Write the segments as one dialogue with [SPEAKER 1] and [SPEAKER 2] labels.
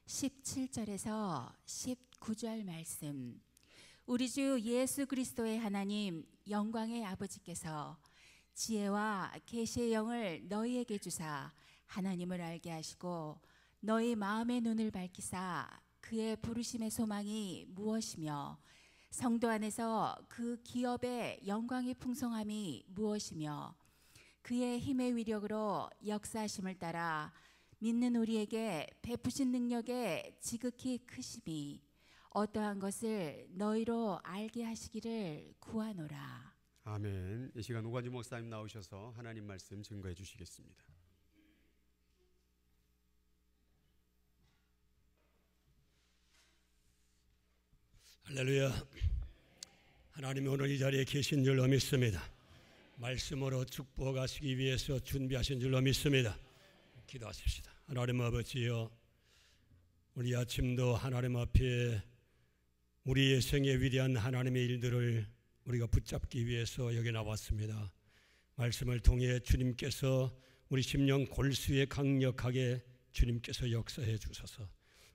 [SPEAKER 1] 17절에서 19절 말씀. 우리 주 예수 그리스도의 하나님 영광의 아버지께서 지혜와 계시의 영을 너희에게 주사 하나님을 알게 하시고 너희 마음의 눈을 밝히사 그의 부르심의 소망이 무엇이며 성도 안에서 그 기업의 영광의 풍성함이 무엇이며 그의 힘의 위력으로 역사하심을 따라 믿는 우리에게 베푸신 능력의 지극히 크심이 어떠한 것을 너희로 알게 하시기를 구하노라.
[SPEAKER 2] 아멘. 이 시간 오관주 목사님 나오셔서 하나님 말씀 증거해 주시겠습니다.
[SPEAKER 3] 할렐루야. 하나님이 오늘 이 자리에 계신 줄로 믿습니다. 말씀으로 축복하시기 위해서 준비하신 줄로 믿습니다. 기도하십시다. 하나님 아버지여, 우리 아침도 하나님 앞에 우리의 생에 위대한 하나님의 일들을 우리가 붙잡기 위해서 여기 나왔습니다. 말씀을 통해 주님께서 우리 심령 골수에 강력하게 주님께서 역사해 주셔서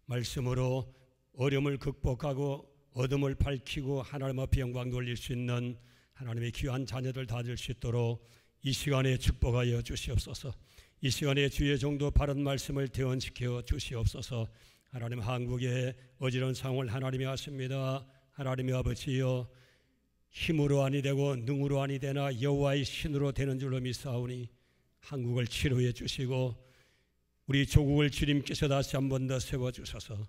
[SPEAKER 3] 말씀으로 어려움을 극복하고 어둠을 밝히고 하나님 앞에 영광 돌릴 수 있는 하나님의 귀한 자녀들 다 될 수 있도록 이 시간에 축복하여 주시옵소서. 이 시간에 주의 종도 바른 말씀을 대언시켜 주시옵소서. 하나님, 한국의 어지러운 상황을 하나님이 아십니다. 하나님의 아버지여, 힘으로 아니 되고 능으로 아니 되나 여호와의 신으로 되는 줄로 믿사오니 한국을 치료해 주시고 우리 조국을 주님께서 다시 한 번 더 세워주셔서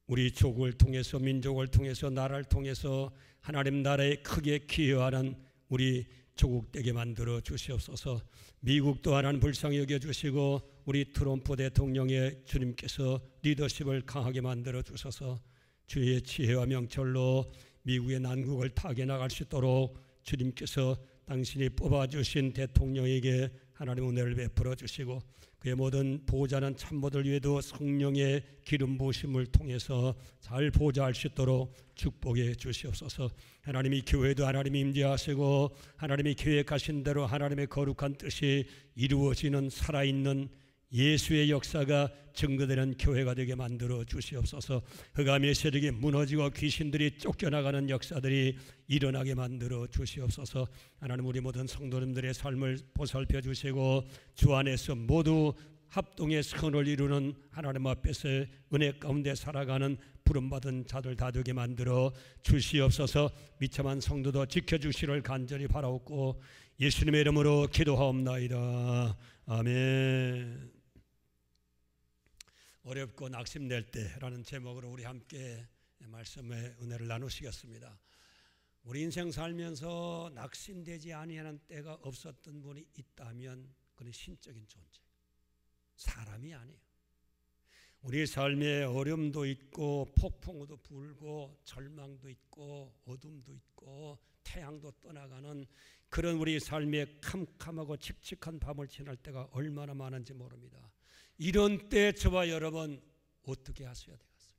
[SPEAKER 3] 우리 조국을 통해서 민족을 통해서 나라를 통해서 하나님 나라에 크게 기여하는 우리 조국 되게 만들어 주시옵소서. 미국도 하나님 불쌍히 여겨주시고 우리 트럼프 대통령의 주님께서 리더십을 강하게 만들어 주셔서 주의 지혜와 명철로 미국의 난국을 타개나갈 수 있도록 주님께서 당신이 뽑아주신 대통령에게 하나님 은혜를 베풀어 주시고 그의 모든 보호자는 참모들 위에도 성령의 기름 부으심을 통해서 잘 보좌할 수 있도록 축복해 주시옵소서. 하나님이 교회도 하나님이 임재하시고 하나님이 계획하신 대로 하나님의 거룩한 뜻이 이루어지는 살아있는 예수의 역사가 증거되는 교회가 되게 만들어 주시옵소서. 흑암의 세력이 무너지고 귀신들이 쫓겨나가는 역사들이 일어나게 만들어 주시옵소서. 하나님, 우리 모든 성도님들의 삶을 보살펴 주시고 주 안에서 모두 합동의 선을 이루는 하나님 앞에서 은혜 가운데 살아가는 부름받은 자들 다 되게 만들어 주시옵소서. 미참한 성도도 지켜주시를 간절히 바라옵고 예수님의 이름으로 기도하옵나이다. 아멘. 어렵고 낙심될 때라는 제목으로 우리 함께 말씀의 은혜를 나누시겠습니다. 우리 인생 살면서 낙심되지 아니하는 때가 없었던 분이 있다면 그는 신적인 존재, 사람이 아니에요. 우리 삶에 어려움도 있고 폭풍우도 불고 절망도 있고 어둠도 있고 태양도 떠나가는 그런 우리 삶에 캄캄하고 칙칙한 밤을 지날 때가 얼마나 많은지 모릅니다. 이런 때 저와 여러분 어떻게 하셔야 되겠어요?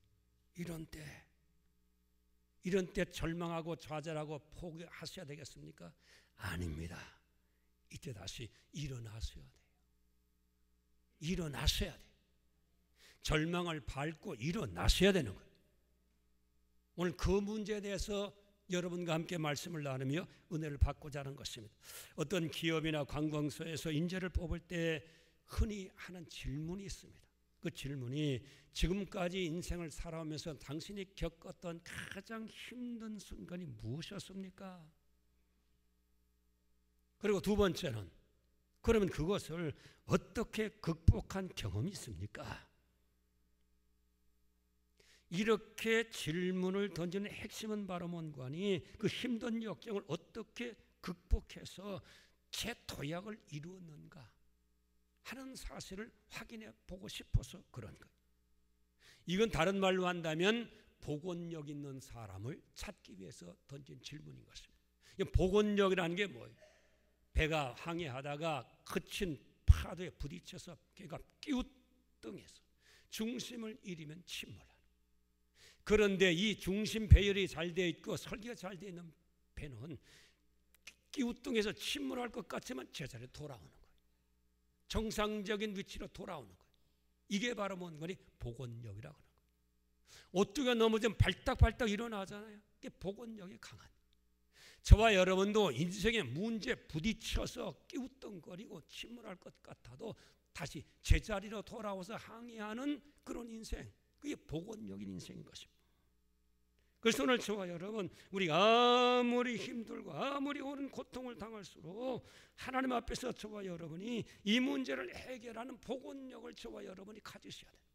[SPEAKER 3] 이런 때 절망하고 좌절하고 포기하셔야 되겠습니까? 아닙니다. 이때 다시 일어나셔야 돼요. 일어나셔야 돼요. 절망을 밟고 일어나셔야 되는 거예요. 오늘 그 문제에 대해서 여러분과 함께 말씀을 나누며 은혜를 받고자 하는 것입니다. 어떤 기업이나 관공서에서 인재를 뽑을 때 흔히 하는 질문이 있습니다. 그 질문이 지금까지 인생을 살아오면서 당신이 겪었던 가장 힘든 순간이 무엇이었습니까? 그리고 두 번째는 그러면 그것을 어떻게 극복한 경험이 있습니까? 이렇게 질문을 던지는 핵심은 바로 뭔가니 그 힘든 역경을 어떻게 극복해서 재도약을 이루었는가 하는 사실을 확인해 보고 싶어서 그런 거예요. 이건 다른 말로 한다면 복원력 있는 사람을 찾기 위해서 던진 질문인 것입니다. 복원력이라는 게 뭐예요? 배가 항해하다가 거친 파도에 부딪혀서 걔가 끼우뚱해서 중심을 잃으면 침몰하는. 그런데 이 중심 배열이 잘 되어 있고 설계가 잘 되어 있는 배는 끼우뚱해서 침몰할 것 같지만 제자리에 돌아오는 거예요. 정상적인 위치로 돌아오는 거예요. 이게 바로 뭔 거니? 복원력이라고 하는 거예요. 오뚜기가 넘어지면 발딱발딱 일어나잖아요. 이게 복원력이 강한. 저와 여러분도 인생의 문제에 부딪혀서 끼우뚱거리고 침몰할 것 같아도 다시 제자리로 돌아와서 항해하는 그런 인생, 그게 복원력인 인생인 것입니다. 그래서 오늘 저와 여러분, 우리가 아무리 힘들고 아무리 오는 고통을 당할수록 하나님 앞에서 저와 여러분이 이 문제를 해결하는 복원력을 저와 여러분이 가지셔야 돼요.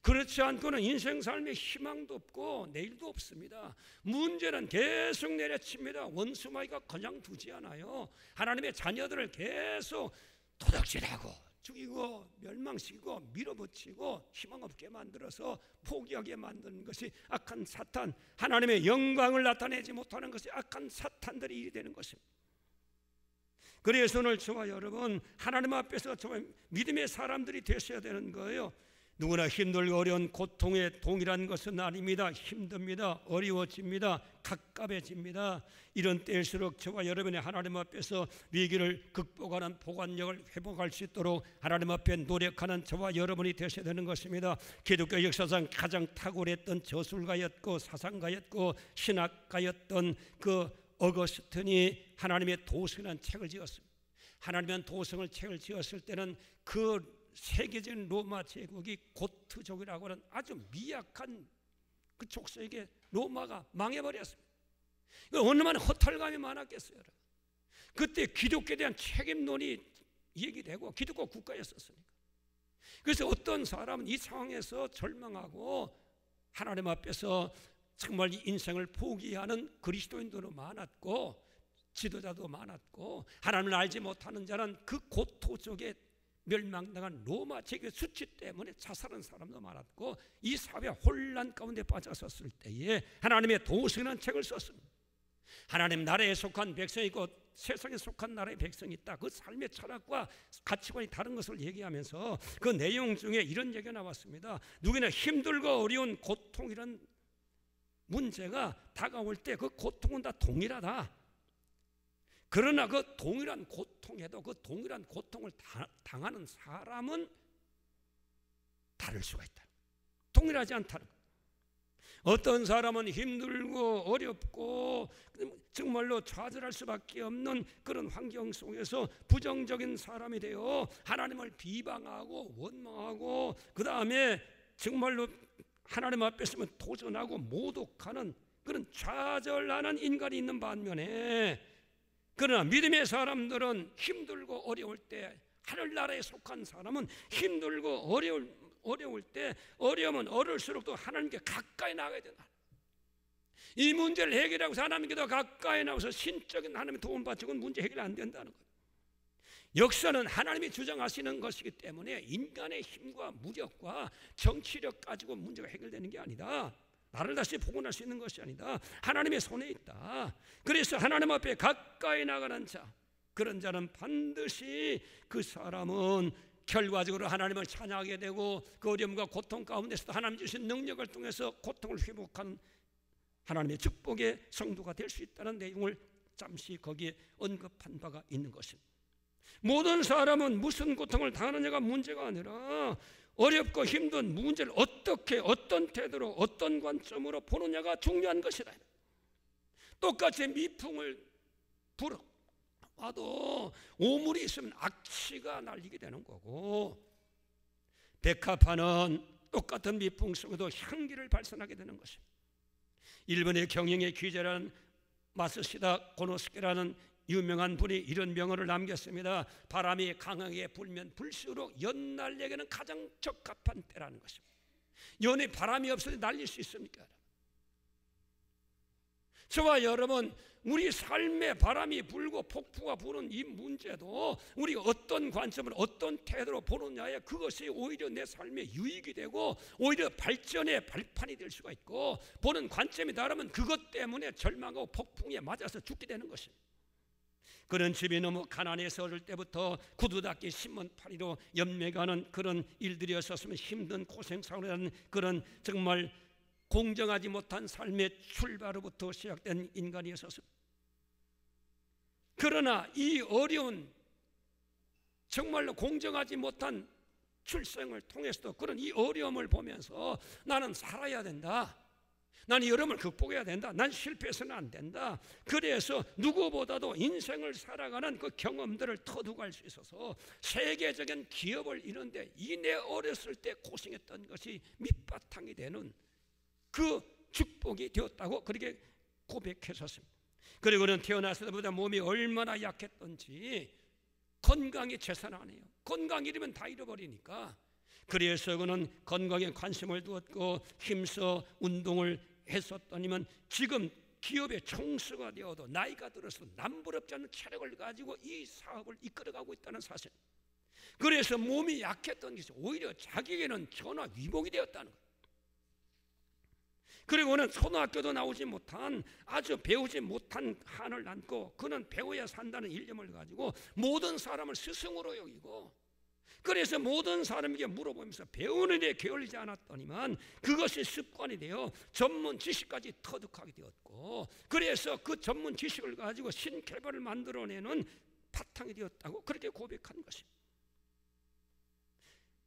[SPEAKER 3] 그렇지 않고는 인생 삶에 희망도 없고 내일도 없습니다. 문제는 계속 내려칩니다. 원수마귀가 그냥 두지 않아요. 하나님의 자녀들을 계속 도둑질하고 죽이고 멸망시키고 밀어붙이고 희망 없게 만들어서 포기하게 만드는 것이 악한 사탄, 하나님의 영광을 나타내지 못하는 것이 악한 사탄들의 일이 되는 것입니다. 그래서 오늘 저와 여러분, 하나님 앞에서 정말 믿음의 사람들이 되셔야 되는 거예요. 누구나 힘들고 어려운 고통에 동일한 것은 아닙니다. 힘듭니다. 어려워집니다. 갑갑해집니다. 이런 때일수록 저와 여러분이 하나님 앞에서 위기를 극복하는 보관력을 회복할 수 있도록 하나님 앞에 노력하는 저와 여러분이 되셔야 되는 것입니다. 기독교 역사상 가장 탁월했던 저술가였고 사상가였고 신학가였던 그 어거스틴이 하나님의 도성이라는 책을 지었습니다. 하나님의 도성을 책을 지었을 때는 그 세계적인 로마 제국이 고트족이라고 하는 아주 미약한 그 족속에게 로마가 망해버렸습니다. 얼마나 허탈감이 많았겠어요. 그때 기독교에 대한 책임론이 얘기되고 기독교 국가였었으니까. 그래서 어떤 사람은 이 상황에서 절망하고 하나님 앞에서 정말 인생을 포기하는 그리스도인들도 많았고 지도자도 많았고 하나님을 알지 못하는 자는 그 고토족에 멸망당한 로마 제국의 수치 때문에 자살한 사람도 많았고 이 사회 혼란 가운데 빠졌었을 때에 하나님의 도성이라는 책을 썼습니다. 하나님 나라에 속한 백성이 있고 세상에 속한 나라의 백성이 있다. 그 삶의 철학과 가치관이 다른 것을 얘기하면서 그 내용 중에 이런 얘기가 나왔습니다. 누구나 힘들고 어려운 고통이란 문제가 다가올 때 그 고통은 다 동일하다. 그러나 그 동일한 고통에도 그 동일한 고통을 당하는 사람은 다를 수가 있다. 동일하지 않다는 것. 어떤 사람은 힘들고 어렵고 정말로 좌절할 수밖에 없는 그런 환경 속에서 부정적인 사람이 되어 하나님을 비방하고 원망하고 그 다음에 정말로 하나님 앞에 서면 도전하고 모독하는 그런 좌절하는 인간이 있는 반면에 그러나 믿음의 사람들은 힘들고 어려울 때 하늘나라에 속한 사람은 힘들고 어려울 때 어려우면 어려울수록 또 하나님께 가까이 나가야 된다. 이 문제를 해결하고 하나님께 더 가까이 나와서 신적인 하나님의 도움 받고 문제 해결이 안 된다는 거예요. 역사는 하나님이 주장하시는 것이기 때문에 인간의 힘과 무력과 정치력 가지고 문제가 해결되는 게 아니다. 나를 다시 복원할 수 있는 것이 아니다. 하나님의 손에 있다. 그래서 하나님 앞에 가까이 나가는 자, 그런 자는 반드시 그 사람은 결과적으로 하나님을 찬양하게 되고 그 어려움과 고통 가운데서도 하나님 주신 능력을 통해서 고통을 회복한 하나님의 축복의 성도가 될 수 있다는 내용을 잠시 거기에 언급한 바가 있는 것입니다. 모든 사람은 무슨 고통을 당하느냐가 문제가 아니라 어렵고 힘든 문제를 어떻게 어떤 태도로 어떤 관점으로 보느냐가 중요한 것이다. 똑같이 미풍을 불어와도 오물이 있으면 악취가 날리게 되는 거고 백합화는 똑같은 미풍 속에도 향기를 발산하게 되는 것입니다. 일본의 경영의 귀재라는 마쓰시다 고노스케라는 유명한 분이 이런 명언을 남겼습니다. 바람이 강하게 불면 불수록 연날에게는 가장 적합한 때라는 것입니다. 연에 바람이 없어도 날릴 수 있습니까? 저와 여러분, 우리 삶에 바람이 불고 폭풍가 부는 이 문제도 우리가 어떤 관점을 어떤 태도로 보느냐에 그것이 오히려 내 삶에 유익이 되고 오히려 발전의 발판이 될 수가 있고 보는 관점이 다르면 그것 때문에 절망하고 폭풍에 맞아서 죽게 되는 것입니다. 그런 집이 너무 가난해서 어릴 때부터 구두 닦기 신문파리로 연매가는 그런 일들이었었으면 힘든 고생사고라는 그런 정말 공정하지 못한 삶의 출발로부터 시작된 인간이었었습니다. 그러나 이 어려운 정말로 공정하지 못한 출생을 통해서도 그런 이 어려움을 보면서 나는 살아야 된다. 난 이 어려움을 극복해야 된다. 난 실패해서는 안 된다. 그래서 누구보다도 인생을 살아가는 그 경험들을 터득할 수 있어서 세계적인 기업을 이루는데 이 내 어렸을 때 고생했던 것이 밑바탕이 되는 그 축복이 되었다고 그렇게 고백했었습니다. 그리고는 태어났을 때보다 몸이 얼마나 약했던지 건강이 재산 아니에요. 건강 잃으면 다 잃어버리니까. 그래서 그는 건강에 관심을 두었고 힘써 운동을 했었더니만 지금 기업의 총수가 되어도 나이가 들어서 남부럽지 않은 체력을 가지고 이 사업을 이끌어가고 있다는 사실. 그래서 몸이 약했던 것이 오히려 자기에게는 전화 위복이 되었다는 거예요. 그리고는 초등학교도 나오지 못한 아주 배우지 못한 한을 안고 그는 배워야 산다는 일념을 가지고 모든 사람을 스승으로 여기고 그래서 모든 사람에게 물어보면서 배우는 데 게을리지 않았더니만 그것이 습관이 되어 전문 지식까지 터득하게 되었고 그래서 그 전문 지식을 가지고 신개발을 만들어내는 바탕이 되었다고 그렇게 고백한 것입니다.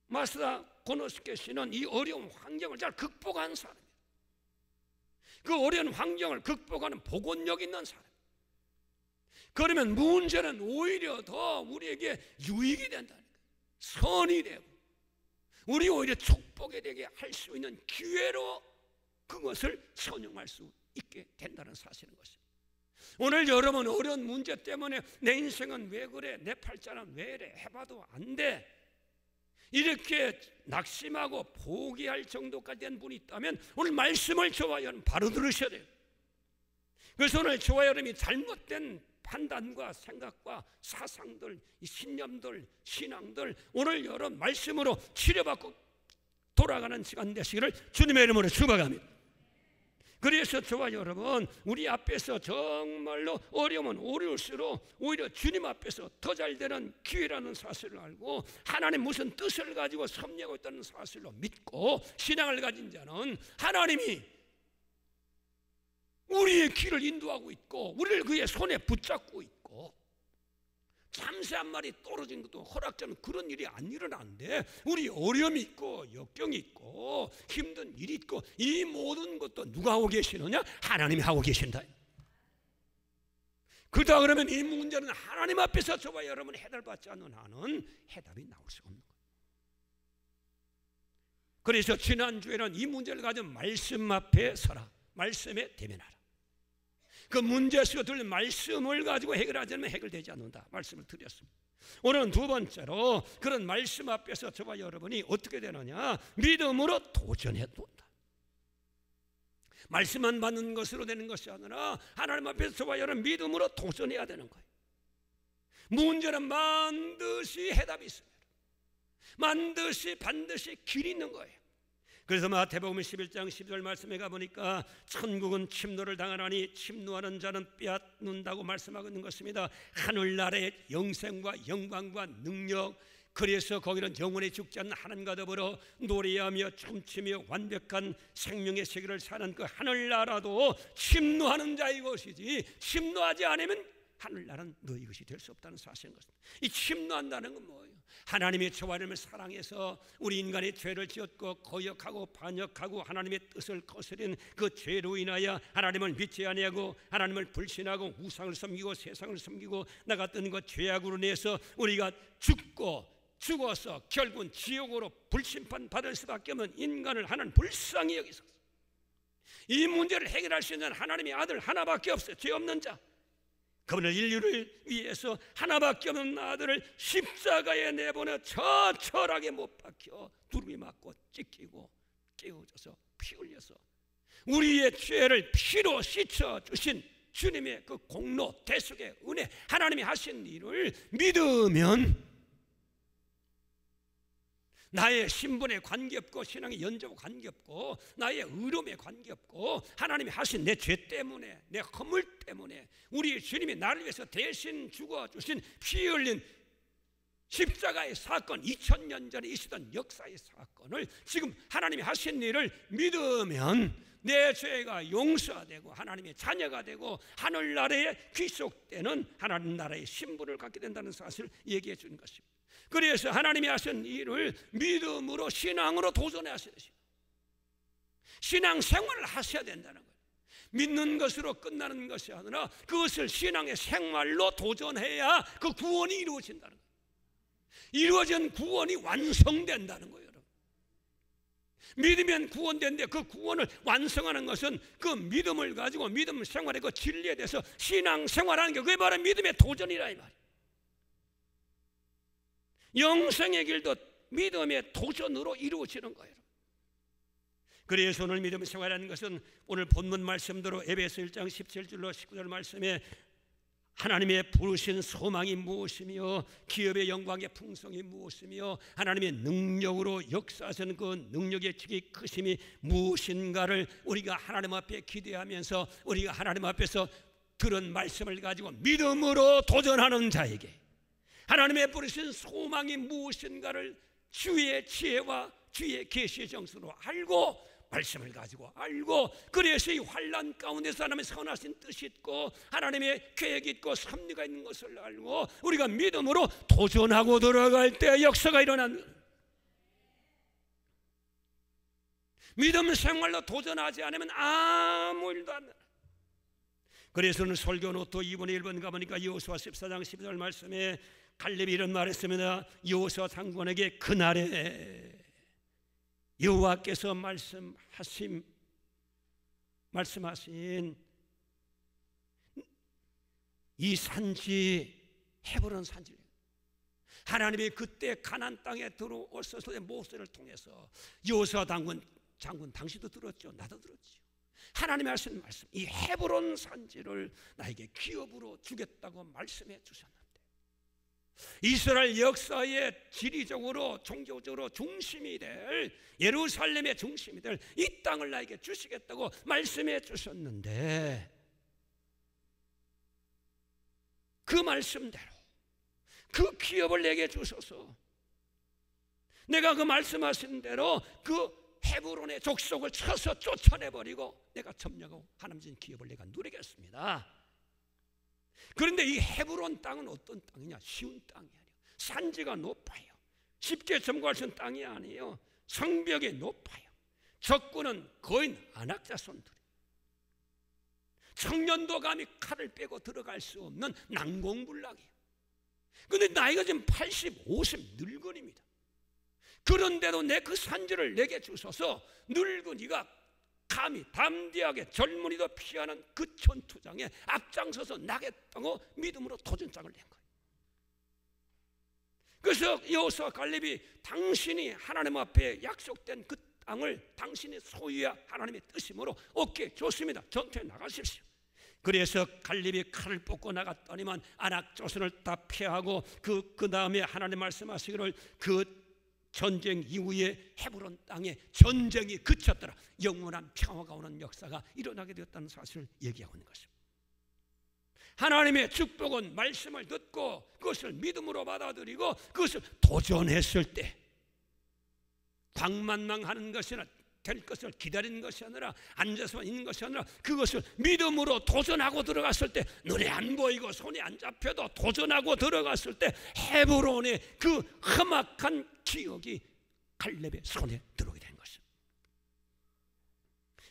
[SPEAKER 3] 마스다 고노스케 씨는 이 어려운 환경을 잘 극복한 사람입니다. 그 어려운 환경을 극복하는 복원력 있는 사람. 그러면 문제는 오히려 더 우리에게 유익이 된다는 거예요. 선이 되고 우리 오히려 축복이 되게 할 수 있는 기회로 그것을 선용할 수 있게 된다는 사실인 것입니다. 오늘 여러분 어려운 문제 때문에 내 인생은 왜 그래? 내 팔자는 왜 이래? 해봐도 안 돼. 이렇게 낙심하고 포기할 정도까지 된 분이 있다면 오늘 말씀을 저와 여러분 바로 들으셔야 돼요. 그래서 오늘 저와 여러분이 잘못된 판단과 생각과 사상들, 신념들, 신앙들 오늘 여러분 말씀으로 치료받고 돌아가는 시간 되시기를 주님의 이름으로 축복합니다. 그래서 저와 여러분 우리 앞에서 정말로 어려우면 어려울수록 오히려 주님 앞에서 더 잘 되는 기회라는 사실을 알고 하나님 무슨 뜻을 가지고 섭리하고 있다는 사실로 믿고 신앙을 가진 자는 하나님이 우리의 길을 인도하고 있고 우리를 그의 손에 붙잡고 있고 잠새 한 마리 떨어진 것도 허락자는 그런 일이 안 일어나는데 우리 어려움이 있고 역경이 있고 힘든 일이 있고 이 모든 것도 누가 하고 계시느냐? 하나님이 하고 계신다. 그러다 그러면 이 문제는 하나님 앞에서 저와 여러분 해결받지 않는 한은 해답이 나올 수가 없는 거예요. 그래서 지난주에는 이 문제를 가지고 말씀 앞에 서라. 말씀에 대면하라. 그 문제 속에 들린 말씀을 가지고 해결하지 않으면 해결되지 않는다 말씀을 드렸습니다. 오늘은 두 번째로 그런 말씀 앞에서 저와 여러분이 어떻게 되느냐? 믿음으로 도전해 본다. 말씀만 받는 것으로 되는 것이 아니라 하나님 앞에서 저와 여러분 믿음으로 도전해야 되는 거예요. 문제는 반드시 해답이 있습니다. 반드시 길이 있는 거예요. 그래서 마태복음 11장 12절 말씀에 가보니까 천국은 침노를 당하나니 침노하는 자는 빼앗는다고 말씀하고 있는 것입니다. 하늘나라의 영생과 영광과 능력, 그래서 거기는 영원히 죽지 않는 하나님과 더불어 노래하며 춤추며 완벽한 생명의 세계를 사는 그 하늘나라도 침노하는 자의 것이지 침노하지 않으면 하늘나라는 너희 것이 될 수 없다는 사실인 것입니다. 이 침노한다는 건 뭐예요? 하나님의 저와 여러분을 사랑해서 우리 인간의 죄를 지었고 거역하고 반역하고 하나님의 뜻을 거스린 그 죄로 인하여 하나님을 믿지 아니하고 하나님을 불신하고 우상을 섬기고 세상을 섬기고 나 같은 것 죄악으로 인해서 우리가 죽어서 결국은 지옥으로 불심판 받을 수밖에 없는 인간을 하나님 불쌍히 여기소서. 이 문제를 해결할 수 있는 하나님의 아들 하나밖에 없어요. 죄 없는 자. 그분을 인류를 위해서 하나밖에 없는 아들을 십자가에 내보내 처철하게 못 박혀 두루미 맞고 찢기고 깨어져서 피 흘려서 우리의 죄를 피로 씻어주신 주님의 그 공로 대속의 은혜 하나님이 하신 일을 믿으면 나의 신분에 관계없고 신앙의 연조와 관계없고 나의 의로움에 관계없고 하나님이 하신 내 죄 때문에 내 허물 때문에 우리 주님이 나를 위해서 대신 죽어주신 피 흘린 십자가의 사건 2000년 전에 있었던 역사의 사건을 지금 하나님이 하신 일을 믿으면 내 죄가 용서되고 하나님의 자녀가 되고 하늘나라에 귀속되는 하나님 나라의 신분을 갖게 된다는 사실을 얘기해 주는 것입니다. 그래서 하나님이 하신 일을 믿음으로 신앙으로 도전하셔야 되죠. 신앙 생활을 하셔야 된다는 거예요. 믿는 것으로 끝나는 것이 아니라 그것을 신앙의 생활로 도전해야 그 구원이 이루어진다는 거예요. 이루어진 구원이 완성된다는 거예요. 여러분. 믿으면 구원되는데 그 구원을 완성하는 것은 그 믿음을 가지고 믿음 생활의 그 진리에 대해서 신앙 생활하는 게 그게 바로 믿음의 도전이라 이 말이에요. 영생의 길도 믿음의 도전으로 이루어지는 거예요. 그래서 오늘 믿음 생활하는 것은 오늘 본문 말씀대로 에베소 1장 17절로 19절 말씀에 하나님의 부르신 소망이 무엇이며 기업의 영광의 풍성이 무엇이며 하나님의 능력으로 역사하시는 그 능력의 지극히 크심이 무엇인가를 우리가 하나님 앞에 기대하면서 우리가 하나님 앞에서 들은 말씀을 가지고 믿음으로 도전하는 자에게 하나님의 부르신 소망이 무엇인가를 주의 지혜와 주의 계시의 정수로 알고 말씀을 가지고 알고 그래서 이 환난 가운데서 하나님의 선하신 뜻이 있고 하나님의 계획이 있고 섭리가 있는 것을 알고 우리가 믿음으로 도전하고 들어갈 때 역사가 일어나는 믿음 생활로 도전하지 않으면 아무 일도 안 나. 그래서 오늘 설교 노트 2분의 1번 가보니까 여호수아 14장 12절 말씀에 갈렙이 이런 말을 했습니다. 여호수아 장군에게 그날에 여호와께서 말씀하신 이 산지 헤브론 산지 하나님이 그때 가나안 땅에 들어오셔서 모세를 통해서 여호수아 장군 당신도 들었죠. 나도 들었죠. 하나님이 하신 말씀 이 헤브론 산지를 나에게 기업으로 주겠다고 말씀해 주셨는데 이스라엘 역사의 지리적으로 종교적으로 중심이 될 예루살렘의 중심이 될 이 땅을 나에게 주시겠다고 말씀해 주셨는데 그 말씀대로 그 기업을 내게 주셔서 내가 그 말씀하신 대로 그 헤브론의 족속을 쳐서 쫓아내버리고 내가 점령하고 하나님 진 기업을 내가 누리겠습니다. 그런데 이 헤브론 땅은 어떤 땅이냐? 쉬운 땅이 아니에요. 산지가 높아요. 쉽게 점거할 수 있는 땅이 아니에요. 성벽이 높아요. 적군은 거의 안악자손들이 청년도 감히 칼을 빼고 들어갈 수 없는 난공불락이에요. 그런데 나이가 지금 80, 50 늙은입니다. 그런데도 내 그 산지를 내게 주셔서 늙은이가 감히 담대하게 젊은이도 피하는 그 전투장에 앞장서서 나겠다고 믿음으로 도전장을 낸 거예요. 그래서 여호수아 갈렙이 당신이 하나님 앞에 약속된 그 땅을 당신이 소유해야 하나님의 뜻이므로 오케이 좋습니다. 전투에 나가십시오. 그래서 갈렙이 칼을 뽑고 나갔더니만 아낙 조선을 다 피하고 그 다음에 하나님 말씀하시기를 그 전쟁 이후에 헤브론 땅에 전쟁이 그쳤더라. 영원한 평화가 오는 역사가 일어나게 되었다는 사실을 얘기하고 있는 것입니다. 하나님의 축복은 말씀을 듣고 그것을 믿음으로 받아들이고 그것을 도전했을 때 광만망하는 것이나 될 것을 기다리는 것이 아니라 앉아서만 있는 것이 아니라 그것을 믿음으로 도전하고 들어갔을 때 눈에 안 보이고 손이 안 잡혀도 도전하고 들어갔을 때 헤브론의 그 험악한 기억이 갈렙의 손에 들어오게 된 것입니다.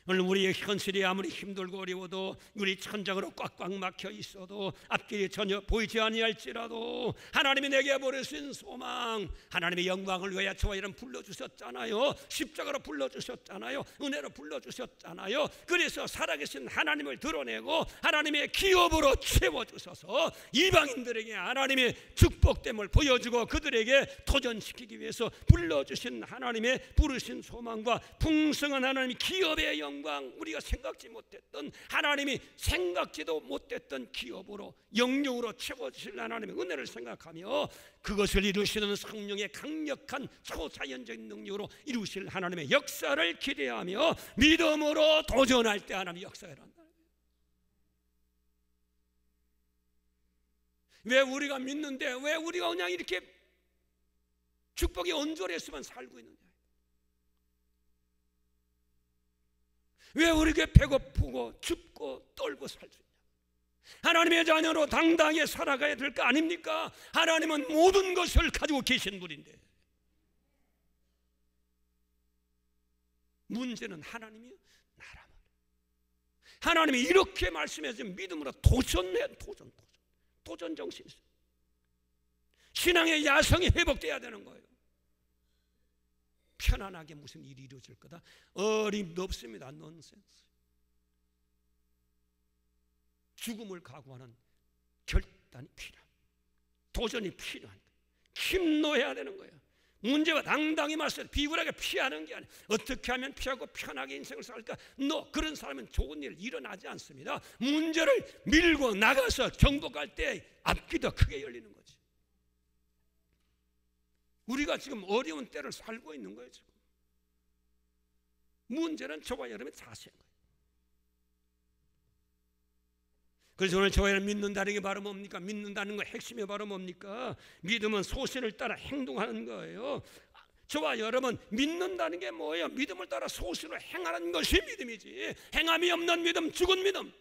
[SPEAKER 3] 오늘 우리의 현실이 아무리 힘들고 어려워도 우리 천장으로 꽉꽉 막혀 있어도 앞길이 전혀 보이지 아니할지라도 하나님이 내게 보내신 소망 하나님의 영광을 위하여 저와 이런 불러주셨잖아요. 십자가로 불러주셨잖아요. 은혜로 불러주셨잖아요. 그래서 살아계신 하나님을 드러내고 하나님의 기업으로 채워주셔서 이방인들에게 하나님의 축복됨을 보여주고 그들에게 도전시키기 위해서 불러주신 하나님의 부르신 소망과 풍성한 하나님의 기업의 영광 우리가 생각지 못했던 하나님이 생각지도 못했던 기업으로 영육으로 채워주실 하나님의 은혜를 생각하며 그것을 이루시는 성령의 강력한 초자연적인 능력으로 이루실 하나님의 역사를 기대하며 믿음으로 도전할 때 하나님의 역사가 일어난다. 왜 우리가 믿는데 왜 우리가 그냥 이렇게 축복이 온전했으면 살고 있느냐? 왜 우리에게 배고프고 춥고 떨고 살 수 있냐? 하나님의 자녀로 당당히 살아가야 될 거 아닙니까? 하나님은 모든 것을 가지고 계신 분인데 문제는 하나님이 나라만. 하나님이 이렇게 말씀해서 믿음으로 도전 정신이 있어요. 신앙의 야성이 회복돼야 되는 거예요. 편안하게 무슨 일이 이루어질 거다? 어림도 없습니다. 넌센스. 죽음을 각오하는 결단이 필요한, 도전이 필요한, 힘노해야 되는 거예요. 문제와 당당히 맞서 비굴하게 피하는 게 아니에요. 어떻게 하면 피하고 편하게 인생을 살까? 그런 사람은 좋은 일 일어나지 않습니다. 문제를 밀고 나가서 정복할 때 앞이 더 크게 열리는 거지. 우리가 지금 어려운 때를 살고 있는 거예요. 지금 문제는 저와 여러분의 자세인 거예요. 그래서 오늘 저와 여러분 믿는다는 게 바로 뭡니까? 믿는다는 거 핵심이 바로 뭡니까? 믿음은 소신을 따라 행동하는 거예요. 저와 여러분 믿는다는 게 뭐예요? 믿음을 따라 소신을 행하는 것이 믿음이지, 행함이 없는 믿음, 죽은 믿음,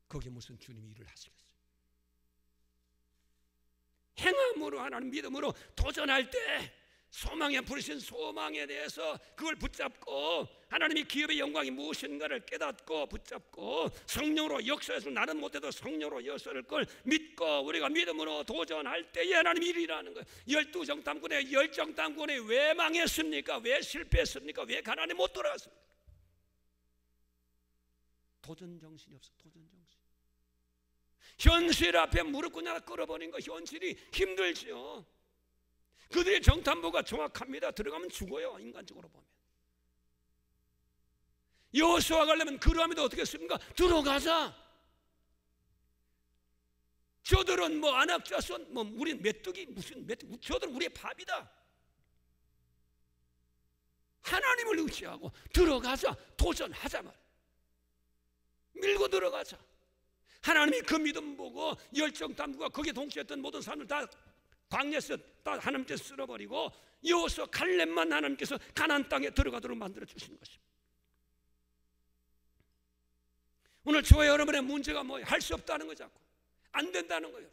[SPEAKER 3] 거기에 무슨 주님이 일을 하시겠어요? 행함으로 하나님 믿음으로 도전할 때 소망에 부르신 소망에 대해서 그걸 붙잡고 하나님이 기업의 영광이 무엇인가를 깨닫고 붙잡고 성령으로 역사해서 나는 못해도 성령으로 역사할 걸 믿고 우리가 믿음으로 도전할 때에 하나님이 일이라는 거예요. 12정탐꾼의 10정탐꾼이 왜 망했습니까? 왜 실패했습니까? 왜 가나안에 못 돌아갔습니까? 도전 정신이 없어. 도전 정신. 현실 앞에 무릎 꿇냐 끌어버린 거 현실이 힘들죠. 그들의 정탐부가 정확합니다. 들어가면 죽어요. 인간적으로 보면. 여호수아 가려면 그러함에도 어떻게 했습니까? 들어가자. 저들은 뭐 안악자손, 뭐 우린 메뚜기, 무슨 메뚜기, 저들은 우리의 밥이다. 하나님을 의지하고 들어가자. 도전하자 말. 밀고 들어가자. 하나님이 그 믿음 보고 열정탐구가 거기에 동치했던 모든 사람들 다 광야에서 다 하나님께서 쓸어버리고 여호수아 갈렙만 하나님께서 가나안 땅에 들어가도록 만들어 주신 것입니다. 오늘 저와 여러분의 문제가 뭐예요? 할 수 없다는 거 자꾸 안 된다는 거예요.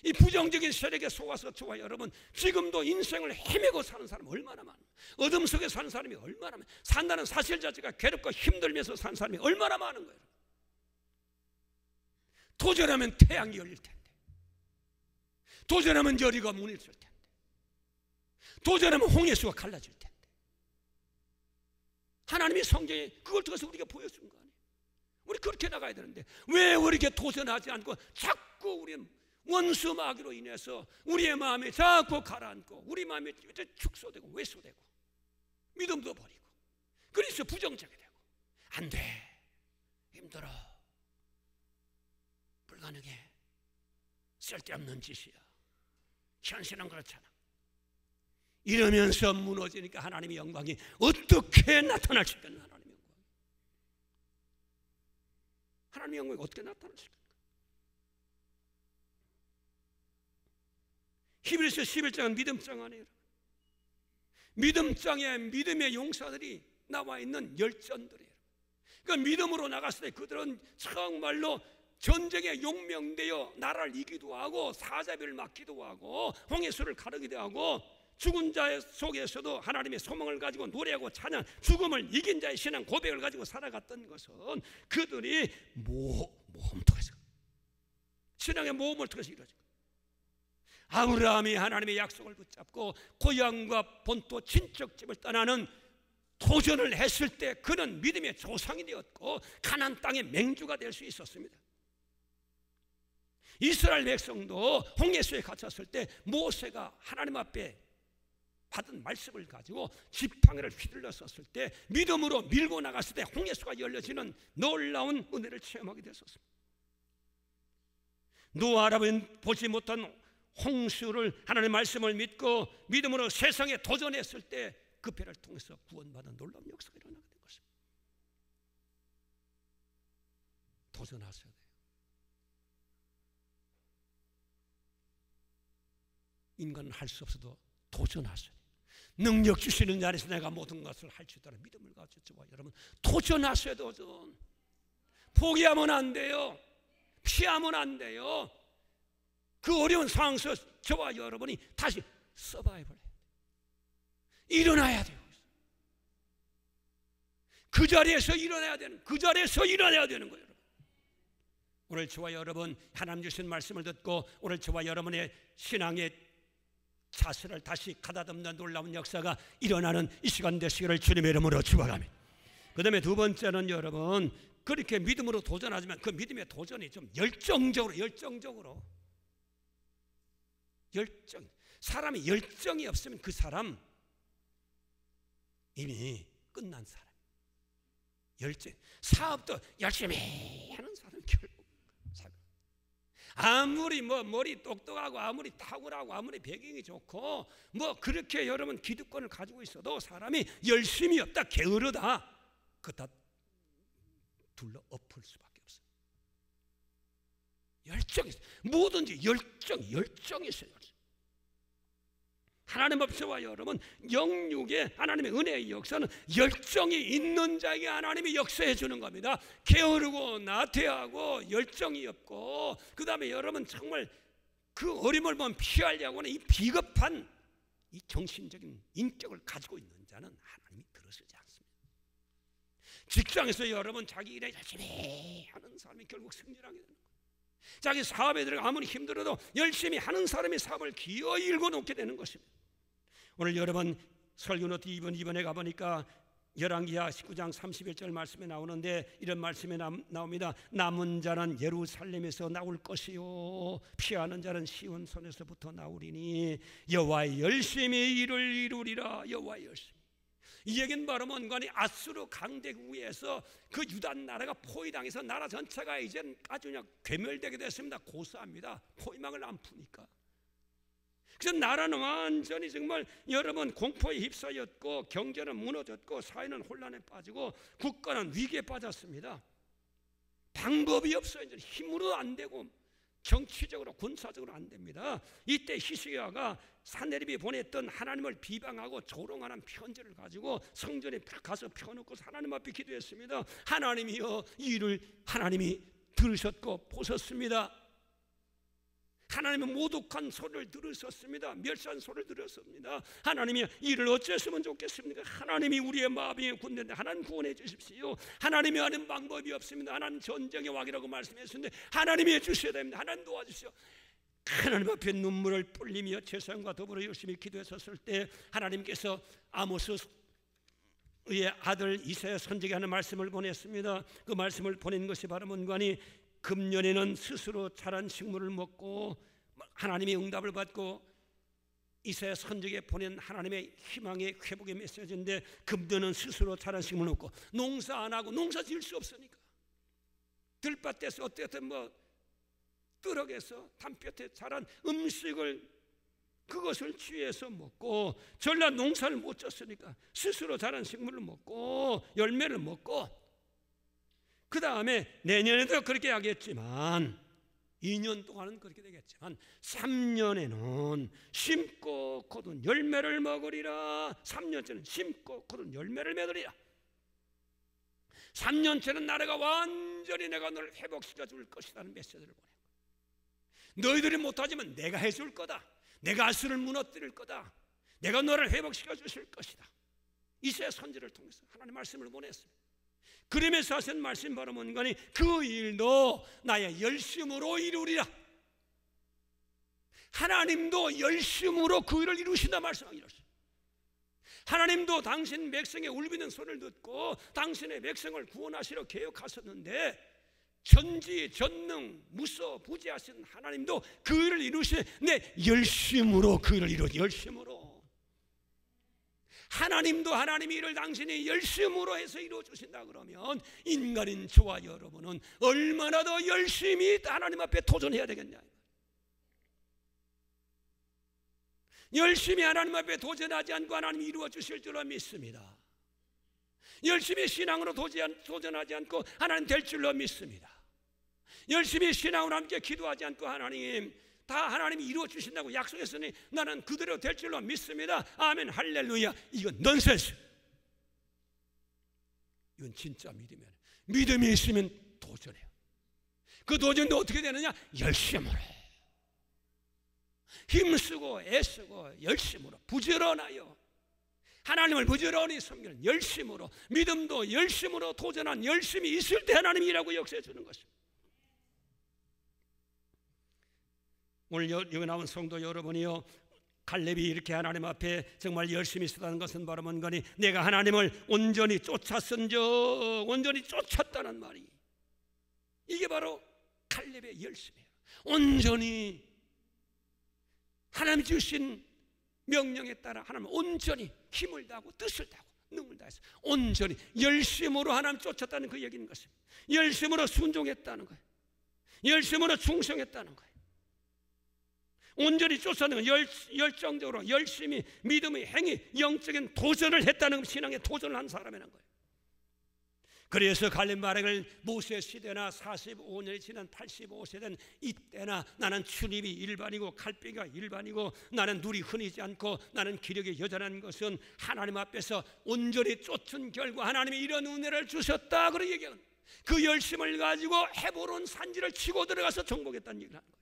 [SPEAKER 3] 이 부정적인 세력에 속아서 저와 여러분 지금도 인생을 헤매고 사는 사람이 얼마나 많아요. 어둠 속에 사는 사람이 얼마나 많아요. 산다는 사실 자체가 괴롭고 힘들면서 사는 사람이 얼마나 많은 거예요. 도전하면 태양이 열릴 텐데, 도전하면 여리가 문을 열 텐데, 도전하면 홍해수가 갈라질 텐데, 하나님이 성경에 그걸 통해서 우리가 보여준 거 아니에요. 우리 그렇게 나가야 되는데 왜 우리에게 도전하지 않고 자꾸 우리는 원수 마귀로 인해서 우리의 마음이 자꾸 가라앉고 우리 마음이 축소되고 왜소되고 믿음도 버리고 그래서 부정적이 되고 안 돼, 힘들어, 불가능해, 쓸데없는 짓이야, 현실은 그렇잖아, 이러면서 무너지니까 하나님의 영광이 어떻게 나타날 수 있겠나. 하나님의 영광이 어떻게 나타날 수 있겠나. 히브리서 11장은 믿음장 아니에요. 믿음장에 믿음의 용사들이 나와 있는 열전들이에요. 그러니까 믿음으로 나갔을 때 그들은 정말로 전쟁에 용명되어 나라를 이기도 하고 사자비를 막기도 하고 홍해수를 가르기도 하고 죽은 자 속에서도 하나님의 소망을 가지고 노래하고 찬양, 죽음을 이긴 자의 신앙 고백을 가지고 살아갔던 것은 그들이 모험을 통해서, 신앙의 모험을 통해서 이루어진 거예요. 아브라함이 하나님의 약속을 붙잡고 고향과 본토 친척집을 떠나는 도전을 했을 때 그는 믿음의 조상이 되었고 가나안 땅의 맹주가 될 수 있었습니다. 이스라엘 백성도 홍해수에 갇혔을 때 모세가 하나님 앞에 받은 말씀을 가지고 지팡이를 휘둘렀었을 때 믿음으로 밀고 나갔을 때 홍해수가 열려지는 놀라운 은혜를 체험하게 됐었습니다. 노아라면 보지 못한 홍수를 하나님의 말씀을 믿고 믿음으로 세상에 도전했을 때 그 배를 통해서 구원받은 놀라운 역사가 일어나게 된 것입니다. 도전하셔야 돼요. 인간은 할 수 없어도 도전하셔야 돼요. 능력 주시는 자리에서 내가 모든 것을 할 수 있다는 믿음을 가지고 저와 여러분 도전하셔야 도전. 포기하면 안 돼요. 피하면 안 돼요. 그 어려운 상황에서 저와 여러분이 다시 서바이벌 해야 돼요. 일어나야 돼요. 그 자리에서 일어나야 되는, 그 자리에서 일어나야 되는 거예요. 오늘 저와 여러분 하나님 주신 말씀을 듣고 오늘 저와 여러분의 신앙의 자세를 다시 가다듬는 놀라운 역사가 일어나는 이 시간 되시기를 주님의 이름으로 축원합니다. 그 다음에 두 번째는 여러분 그렇게 믿음으로 도전하지만 그 믿음의 도전이 좀 열정 사람이 열정이 없으면 그 사람 이미 끝난 사람. 열정 사업도 열심히 하는 사람 결국 아무리 머리 똑똑하고 아무리 탁월하고 아무리 배경이 좋고 그렇게 여러분 기득권을 가지고 있어도 사람이 열심히 없다 게으르다 그 다 둘러 엎을 수밖에 없어요. 열정이 있어요. 뭐든지 열정이 있어요. 하나님 앞에서와 여러분 영육의 하나님의 은혜의 역사는 열정이 있는 자에게 하나님이 역사해 주는 겁니다. 게으르고 나태하고 열정이 없고 그 다음에 여러분 정말 그 어림을 보면 피하려고 하는 이 비겁한 이 정신적인 인격을 가지고 있는 자는 하나님이 들어서지 않습니다. 직장에서 여러분 자기 일에 열심히 하는 사람이 결국 승진하게 되는 거예요. 자기 사업에 들어가 아무리 힘들어도 열심히 하는 사람이 사업을 기어이 일궈 놓게 되는 것입니다. 오늘 여러분 설교 노트 2번에 가보니까 열왕기하 19장 31절 말씀에 나오는데 이런 말씀이 나옵니다. 남은 자는 예루살렘에서 나올 것이요 피하는 자는 시온 손에서부터 나오리니 여호와의 열심히 일을 이루리라. 여호와의 열심히. 이 얘기는 바로 뭔가니 아수르 강대국에서 그 유다 나라가 포위당해서 나라 전체가 이제 아주 그냥 괴멸되게 됐습니다. 고사합니다. 포위망을 안 푸니까. 그래서 나라는 완전히 정말 여러분 공포에 휩싸였고 경제는 무너졌고 사회는 혼란에 빠지고 국가는 위기에 빠졌습니다. 방법이 없어요. 이제 힘으로 안 되고 정치적으로 군사적으로 안 됩니다. 이때 히스기야가 산헤립이 보냈던 하나님을 비방하고 조롱하는 편지를 가지고 성전에 가서 펴놓고 하나님 앞에 기도했습니다. 하나님이여 이 일을 하나님이 들으셨고 보셨습니다. 하나님은 모독한 소리를 들으셨습니다. 멸시한 소리를 들으셨습니다. 하나님이 이를 어찌했으면 좋겠습니까? 하나님이 우리의 마음이 굳는데 하나님 구원해 주십시오. 하나님이 하는 방법이 없습니다. 하나님 전쟁의 왕이라고 말씀했는데 하나님이 해주셔야 됩니다. 하나님 도와주시오. 하나님 앞에 눈물을 뿔리며 제사장과 더불어 열심히 기도했었을 때 하나님께서 아모스의 아들 이사야 선지자에게 하는 말씀을 보냈습니다. 그 말씀을 보낸 것이 바로 뭔가니 금년에는 스스로 자란 식물을 먹고 하나님의 응답을 받고 이사야 선지자에게 보낸 하나님의 희망의 회복의 메시지인데 금년은 스스로 자란 식물을 먹고 농사 안 하고 농사 지을 수 없으니까 들밭에서 어떻든 뜰어에서 담볕에 자란 음식을 그것을 취해서 먹고 전라 농사를 못 졌으니까 스스로 자란 식물을 먹고 열매를 먹고 그 다음에 내년에도 그렇게 하겠지만 2년 동안은 그렇게 되겠지만 3년에는 심고 거둔 열매를 먹으리라. 3년째는 심고 거둔 열매를 맺으리라. 3년째는 나라가 완전히 내가 너를 회복시켜 줄 것이라는 메시지를 보내고 너희들이 못하지만 내가 해줄 거다. 내가 아수를 무너뜨릴 거다. 내가 너를 회복시켜 주실 것이다. 이사야 선지를 통해서 하나님 말씀을 보냈습니다. 그러면서 하신 말씀 바로 뭔가니 그 일도 나의 열심으로 이루리라. 하나님도 열심으로 그 일을 이루신다 말씀하고 이루셨어요. 하나님도 당신 백성의 울비는 소리를 듣고 당신의 백성을 구원하시려 계획하셨는데 전지전능 무소부지하신 하나님도 그 일을 이루시네. 내 열심으로 그 일을 이루어. 열심으로 하나님도 하나님의 일을 당신이 열심으로 해서 이루어 주신다 그러면 인간인 저와 여러분은 얼마나 더 열심히 하나님 앞에 도전해야 되겠냐. 열심히 하나님 앞에 도전하지 않고 하나님이 이루어 주실 줄로 믿습니다. 열심히 신앙으로 도전하지 않고 하나님 될 줄로 믿습니다. 열심히 신앙으로 함께 기도하지 않고 하나님 다 하나님이 이루어 주신다고 약속했으니 나는 그대로 될 줄로 믿습니다. 아멘 할렐루야. 이건 넌센스. 이건 진짜 믿음이에요. 믿음이 있으면 도전해요. 그 도전도 어떻게 되느냐? 열심으로, 힘쓰고 애쓰고 열심으로, 부지런하여 하나님을 부지런히 섬기는 열심으로, 믿음도 열심으로 도전한 열심이 있을 때 하나님이 일하고 역사해 주는 것입니다. 오늘 여기 나온 성도 여러분이요, 갈렙이 이렇게 하나님 앞에 정말 열심히 있었다는 것은 바로 뭔가니 내가 하나님을 온전히 쫓았은즉, 온전히 쫓았다는 말이, 이게 바로 갈렙의 열심이에요. 온전히 하나님 주신 명령에 따라 하나님 온전히 힘을 다하고 뜻을 다하고 능을 다해서 온전히 열심으로 하나님 쫓았다는 그 얘기인 것입니다. 열심으로 순종했다는 거예요. 열심으로 충성했다는 거예요. 온전히 쫓아는 건 열정적으로 열심히 믿음의 행위, 영적인 도전을 했다는, 신앙의 도전을 한 사람이라는 거예요. 그래서 갈렙 말을 모세 시대나 45년이 지난 85세 된 이때나 나는 출입이 일반이고 갈비가 일반이고 나는 눈이 흐리지 않고 나는 기력이 여전한 것은 하나님 앞에서 온전히 쫓은 결과 하나님이 이런 은혜를 주셨다. 그런 얘기는 그 열심을 가지고 헤브론 산지를 치고 들어가서 정복했다는 얘기를 하는 거예요.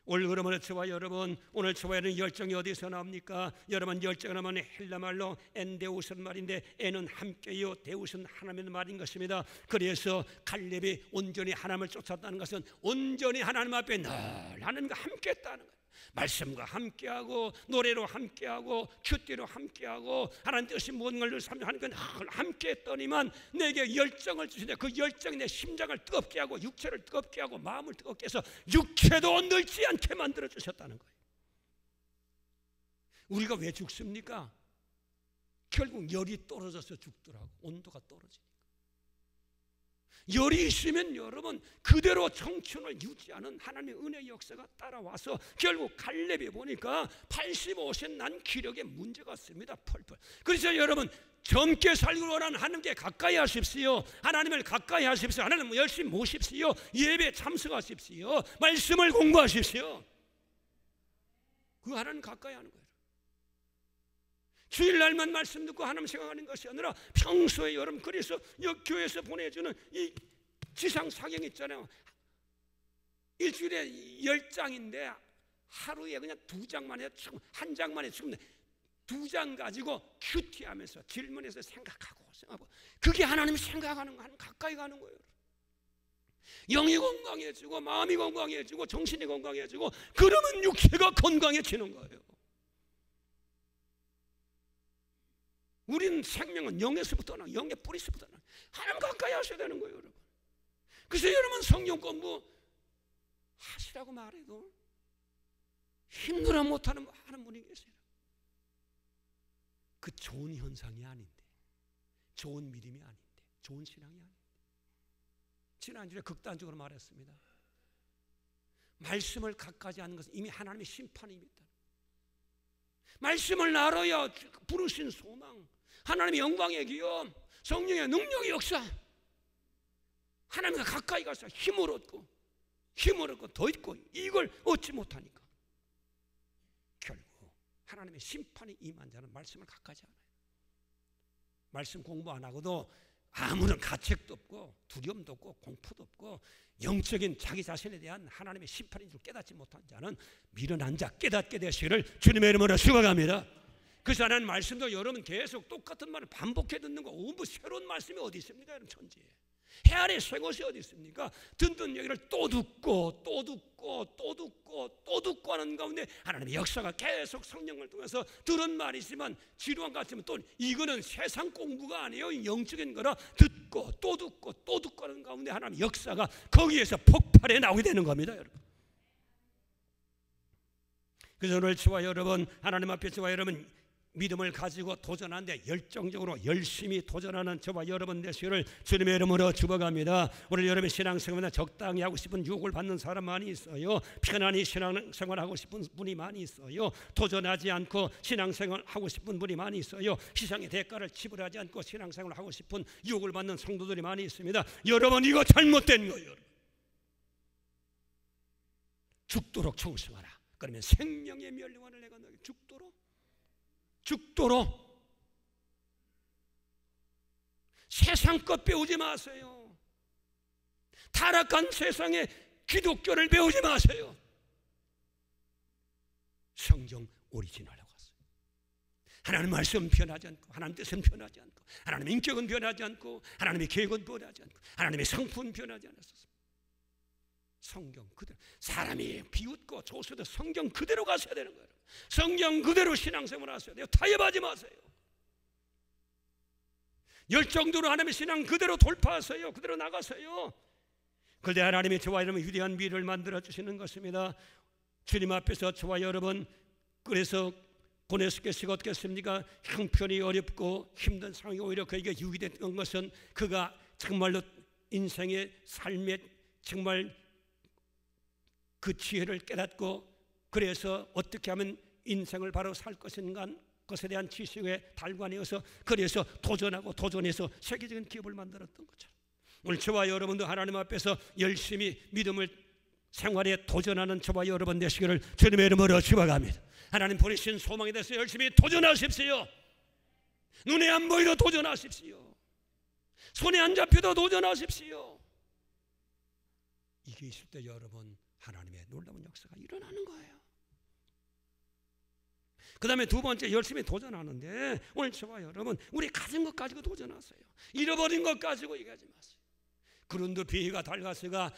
[SPEAKER 3] 오늘 그러면 저와 여러분, 오늘 저와 여러분 열정이 어디서 나옵니까? 여러분 열정은 하면 헬라말로 엔데우스는 말인데, 엔은 함께요, 데우스는 하나님의 말인 것입니다. 그래서 갈렙이 온전히 하나님을 쫓았다는 것은 온전히 하나님 앞에 늘 하나님과 함께했다는 거예요. 말씀과 함께하고 노래로 함께하고 큐티로 함께하고 하나님 뜻이 모든 걸 하나님과 함께했더니만 내게 열정을 주시는데 그 열정이 내 심장을 뜨겁게 하고 육체를 뜨겁게 하고 마음을 뜨겁게 해서 육체도 늙지 않게 만들어 주셨다는 거예요. 우리가 왜 죽습니까? 결국 열이 떨어져서 죽더라고. 온도가 떨어지니까. 열이 있으면 여러분 그대로 청춘을 유지하는 하나님의 은혜의 역사가 따라와서 결국 갈렙이 보니까 85세 난 기력에 문제가 있습니다. 펄펄. 그래서 여러분 젊게 살기를 원하는 하나님께 가까이 하십시오. 하나님을 가까이 하십시오. 하나님 열심히 모십시오. 예배에 참석하십시오. 말씀을 공부하십시오. 그 하나님 가까이 하는 거예요. 주일날만 말씀 듣고 하나님 생각하는 것이 아니라 평소에 여러분, 그래서 교회에서 보내주는 이 지상 사경 있잖아요. 일주일에 10장인데 하루에 그냥 2장만 해도 지금 한 장만 해도 지금 2장 가지고 큐티하면서 질문해서 생각하고 그게 하나님 생각하는 거, 하나님 가까이 가는 거예요. 영이 건강해지고 마음이 건강해지고 정신이 건강해지고 그러면 육체가 건강해지는 거예요. 우리는 생명은 영에서부터 나, 영의 뿌리서부터 나. 하나님 가까이 하셔야 되는 거예요, 여러분. 그래서 여러분 성경 공부 하시라고 말해도 힘들어 못하는 분이 계세요. 그 좋은 현상이 아닌데, 좋은 믿음이 아닌데, 좋은 신앙이 아닌데. 지난주에 극단적으로 말했습니다. 말씀을 가까이 하는 것은 이미 하나님의 심판이 있다. 말씀을 알아야 부르신 소망, 하나님의 영광의 기업, 성령의 능력의 역사, 하나님과 가까이 가서 힘을 얻고 더 있고 이걸 얻지 못하니까 결국 하나님의 심판이 임한 자는 말씀을 가까이 하나요. 말씀 공부 안 하고도 아무런 가책도 없고 두려움도 없고 공포도 없고 영적인 자기 자신에 대한 하나님의 심판인 줄 깨닫지 못한 자는 미련한 자 깨닫게 되시기를 주님의 이름으로 축원합니다. 그래서 하나님 말씀도 여러분 계속 똑같은 말을 반복해 듣는 거, 뭐 새로운 말씀이 어디 있습니까? 여러분 천지에 해 아래 새 것이 어디 있습니까? 듣는 얘기를 또 듣고 또 듣고 또 듣고 또 듣고 하는 가운데 하나님의 역사가 계속 성령을 통해서 들은 말이지만 지루한 것 같으면 또 이거는 세상 공부가 아니에요. 영적인 거라 듣고 또 듣고 또 듣고 하는 가운데 하나님의 역사가 거기에서 폭발해 나오게 되는 겁니다, 여러분. 그래서 오늘 저와 여러분, 하나님 앞에 저와 여러분 믿음을 가지고 도전하는데 열정적으로 열심히 도전하는 저와 여러분 되시기를 주님의 이름으로 축복합니다. 오늘 여러분 신앙생활에 적당히 하고 싶은 유혹을 받는 사람 많이 있어요. 편안히 신앙생활하고 싶은 분이 많이 있어요. 도전하지 않고 신앙생활하고 싶은 분이 많이 있어요. 희생의 대가를 지불하지 않고 신앙생활하고 싶은 유혹을 받는 성도들이 많이 있습니다. 여러분 이거 잘못된 거예요. 죽도록 청승하라. 그러면 생명의 멸류관을 내가 너에게 죽도록 세상 것 배우지 마세요. 타락한 세상에 기독교를 배우지 마세요. 성경 오리지널하고 왔어요. 하나님 말씀 변하지 않고, 하나님 뜻은 변하지 않고, 하나님의 인격은 변하지 않고, 하나님의 계획은 변하지 않고, 하나님의 성품은 변하지 않았습니다. 성경 그대로. 사람이 비웃고 조소도 성경 그대로 가셔야 되는 거예요. 성경 그대로 신앙생활 하셔야 돼요. 타협하지 마세요. 열정도로 하나님의 신앙 그대로 돌파하세요. 그대로 나가세요. 그런데 하나님이 저와 여러분 위대한 미를 만들어 주시는 것입니다. 주님 앞에서 저와 여러분, 그래서 고네스께서가 어떻겠습니까? 형편이 어렵고 힘든 상황이 오히려 그에게 유익이 됐던 것은 그가 정말로 인생의 삶에 정말 그 지혜를 깨닫고, 그래서 어떻게 하면 인생을 바로 살 것인가 것에 대한 지식의 달관이어서, 그래서 도전하고 도전해서 세계적인 기업을 만들었던 거죠. 오늘 저와 여러분도 하나님 앞에서 열심히 믿음을 생활에 도전하는 저와 여러분 되시기를 주님의 이름으로 축원합니다. 하나님 보내신 소망에 대해서 열심히 도전하십시오. 눈에 안 보이도 도전하십시오. 손에 안 잡혀도 도전하십시오. 이게 있을 때 여러분, 하나님의 놀라운 역사가 일어나는 거예요. 그 다음에 두 번째, 열심히 도전하는데 오늘 저와 여러분, 우리 가진 것 가지고 도전하세요. 잃어버린 것 가지고 얘기하지 마세요. 그런데 비가 달가스가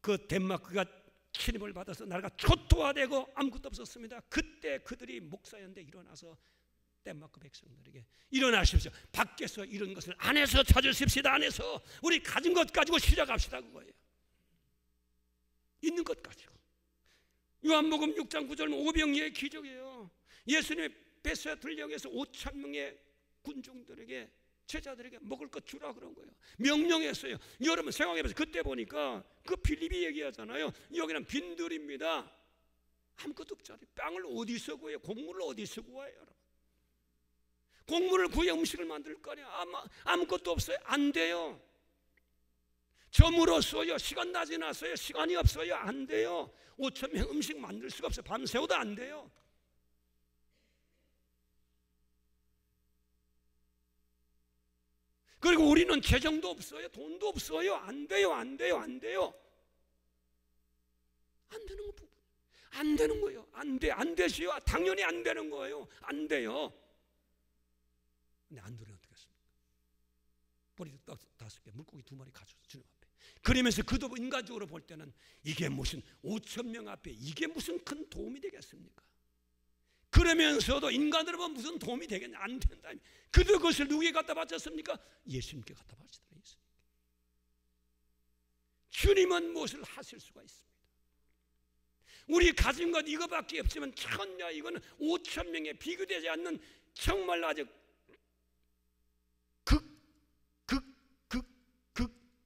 [SPEAKER 3] 그 덴마크가 침입을 받아서 나라가 초토화되고 아무것도 없었습니다. 그때 그들이 목사였는데 일어나서 덴마크 백성들에게 일어나십시오. 밖에서 이런 것을 안에서 찾으십시다. 안에서 우리 가진 것 가지고 시작합시다. 그거예요. 있는 것 가지고. 요한복음 6장 9절 오병이의 기적이에요. 예수님이 베스야 들녘에서 5,000명의 군중들에게, 제자들에게 먹을 것 주라 그런 거예요. 명령했어요. 여러분 생각해보세요. 그때 보니까 그 빌립이 얘기하잖아요. 여기는 빈들입니다. 아무것도 없잖아요. 빵을 어디서 구해요? 곡물을 어디서 구해요? 여러분, 곡물을 구해 음식을 만들 거 아니에요. 아무것도 없어요. 안 돼요. 저물었어요. 시간 낮이 났어요. 시간이 없어요. 안 돼요. 5,000명 음식 만들 수가 없어요. 밤새워도 안 돼요. 그리고 우리는 재정도 없어요. 돈도 없어요. 안 돼요. 안 돼요. 안 돼요. 안 되는 거 부분. 안 되는 거예요. 안 돼. 안 되시요. 당연히 안 되는 거예요. 안 돼요. 근데 안 되면 어떻게 했습니까? 머리 5개, 물고기 2마리 가져서 주님 앞에. 그러면서 그도 인간적으로 볼 때는 이게 무슨 5,000명 앞에 이게 무슨 큰 도움이 되겠습니까? 그러면서도 인간으로 보면 무슨 도움이 되겠냐? 안 된다. 그도 그것을 누구에게 갖다 바쳤습니까? 예수님께 갖다 바치더라. 예수님께. 주님은 무엇을 하실 수가 있습니다. 우리 가진 것 이거밖에 없지만 천야 이거는 5,000명에 비교되지 않는 정말 아주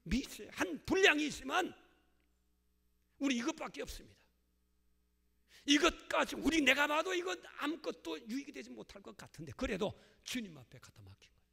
[SPEAKER 3] 미세 한 분량이 있지만 우리 이것밖에 없습니다. 이것까지 우리 내가 봐도 이건 아무것도 유익이 되지 못할 것 같은데 그래도 주님 앞에 갖다 맡긴 거예요.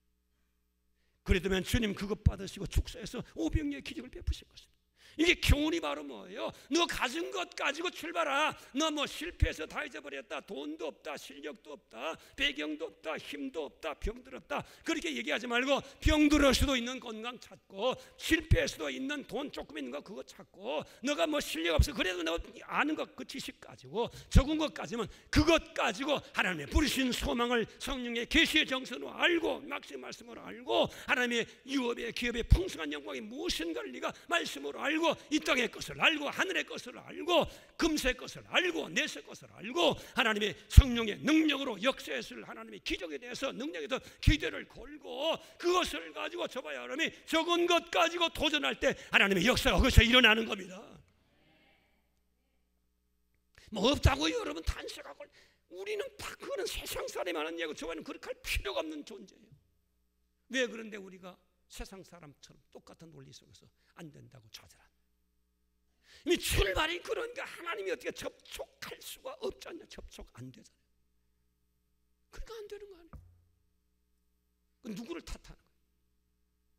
[SPEAKER 3] 그래도면 주님 그것 받으시고 축사해서 오병이의 기적을 베푸신 것입니다. 이게 교훈이 바로 뭐예요? 너 가진 것 가지고 출발하. 너 뭐 실패해서 다 잊어버렸다. 돈도 없다. 실력도 없다. 배경도 없다. 힘도 없다. 병들 없다. 그렇게 얘기하지 말고 병들을 수도 있는 건강 찾고 실패할 수도 있는 돈 조금 있는 거 그거 찾고 너가 뭐 실력 없어. 그래도 너 아는 것 그 지식 가지고 적은 것 가지면 그것 가지고 하나님의 부르신 소망을 성령의 계시의 정선으로 알고 막신 말씀으로 알고 하나님의 유업의 기업의 풍성한 영광이 무엇인가를 네가 말씀으로 알고 이 땅의 것을 알고 하늘의 것을 알고 금세 것을 알고 내세 것을 알고 하나님의 성령의 능력으로 역사했을 하나님의 기적에 대해서 능력에 대해서 기대를 걸고 그것을 가지고 저와 여러분이 적은 것 가지고 도전할 때 하나님의 역사가 거기서 일어나는 겁니다. 뭐 없다고 여러분 탄식하고 우리는 그거는 세상 사람이 하는 얘기고 저와는 그렇게 할 필요가 없는 존재예요. 왜 그런데 우리가 세상 사람처럼 똑같은 논리 속에서 안 된다고 좌절한다. 이미 출발이 그러니까 하나님이 어떻게 접촉할 수가 없지 않냐. 접촉 안 되잖아요. 그러니까 안 되는 거 아니에요. 누구를 탓하는 거예요?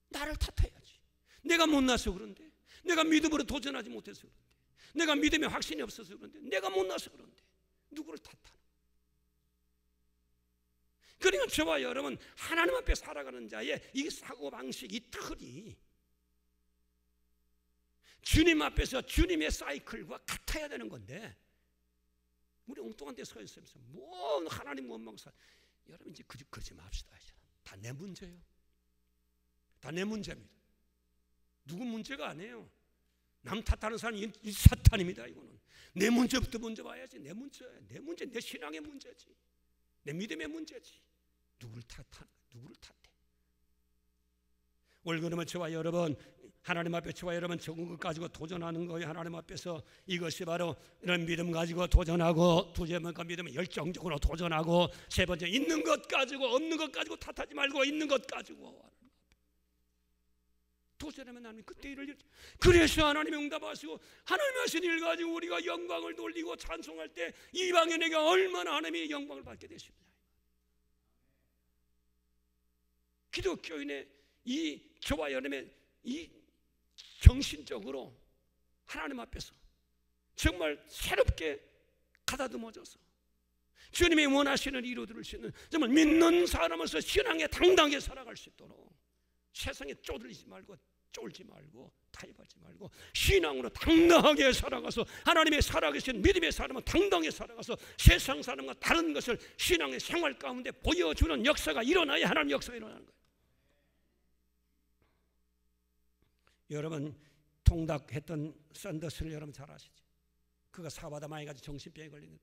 [SPEAKER 3] 나를 탓해야지. 내가 못나서 그런데 내가 믿음으로 도전하지 못해서 그런데 내가 믿음에 확신이 없어서 그런데, 내가 못나서 그런데 누구를 탓하는? 그러니까 저와 여러분 하나님 앞에 살아가는 자의 이 사고방식, 이 틀이 주님 앞에서 주님의 사이클과 같아야 되는 건데, 우리 엉뚱한 데 서 있으면서 뭐 하나님 원망사. 여러분 이제 그러지 맙시다. 다 내 문제예요. 다 내 문제입니다. 누구 문제가 아니에요. 남 탓하는 사람이 이 사탄입니다. 이거는 내 문제부터 먼저 봐야지. 내 문제, 내 신앙의 문제지, 내 믿음의 문제지. 누구를 탓해? 오늘 그러면 저와 여러분 하나님 앞에 저와 여러분 적은 것 가지고 도전하는 거예요. 하나님 앞에서 이것이 바로 이런 믿음 가지고 도전하고, 두 번째 믿음은 열정적으로 도전하고, 세 번째 있는 것 가지고 없는 것 가지고 탓하지 말고 있는 것 가지고 도전하면 하나님 그때 일을. 그래서 하나님이 응답하시고 하나님이 하신 일 가지고 우리가 영광을 돌리고 찬송할 때 이방인에게 얼마나 하나님이 영광을 받게 되시느냐. 기독교인의 이 저와 여러분의 이 정신적으로 하나님 앞에서 정말 새롭게 가다듬어져서 주님이 원하시는 이루어들 수 있는 정말 믿는 사람으로서 신앙에 당당하게 살아갈 수 있도록, 세상에 쫄지 말고 타협하지 말고 신앙으로 당당하게 살아가서 하나님의 살아계신 믿음의 사람은 당당하게 살아가서 세상 사람과 다른 것을 신앙의 생활 가운데 보여주는 역사가 일어나야 하나님의 역사가 일어나는 거예요. 여러분 통닭했던 샌더스를 여러분 잘 아시죠? 그가 사바다 많이 가지고 정신병에 걸리는